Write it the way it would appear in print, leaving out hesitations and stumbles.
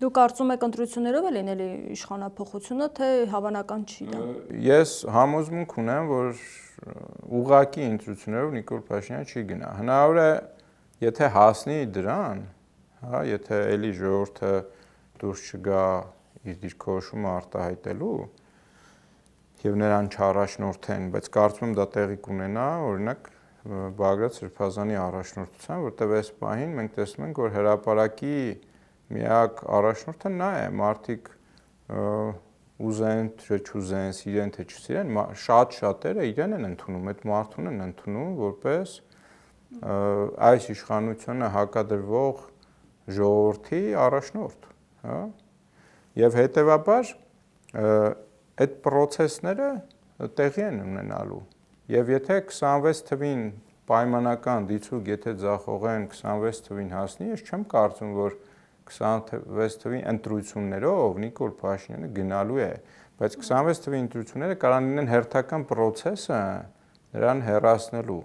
Դու կարծում եք ընտրություններով է լինելի իշխանափոխությունը, թե հավանական չի դա։ Ես համոզմունք ունեմ, որ ուղղակի ընտրություններով Նիկոլ Փաշինյանը չի գնա։ Հնարավոր է, եթե հասնի դրան, հա, եթե էլի ժողովուրդը դուրս չգա իր դիրքորոշումը արտահայտելու եւ նրան չառաջնորդեն, բայց կարծում եմ դա տեղի կունենա, օրինակ Բագրատ Սրբազանի առաջնորդությամբ, որտեղ այս պահին մենք տեսնում ենք, որ հրապարակի միակ առաջնորդը նա է, մարդիկ ուզեն, թե չուզեն, սիրեն, թե չսիրեն, շատերը իրեն են ընդունում, այդ մարդուն են ընդունում որպես այս իշխանությունը հակադրվող ժողովրդի առաջնորդ, հա? Եվ հետեւաբար այդ process-ները տեղի են ունենալու։ Եվ եթե 26 թվին պայմանական դիցուկ, եթե ձախողեն 26 թվին հասնի, ես չեմ կարծում, որ 26 թվի ընտրություններով Նիկոլ Փաշինյանը գնալու է, բայց 26 թվի ընտրությունները կարող լինեն հերթական process-ը նրան հեռացնելու,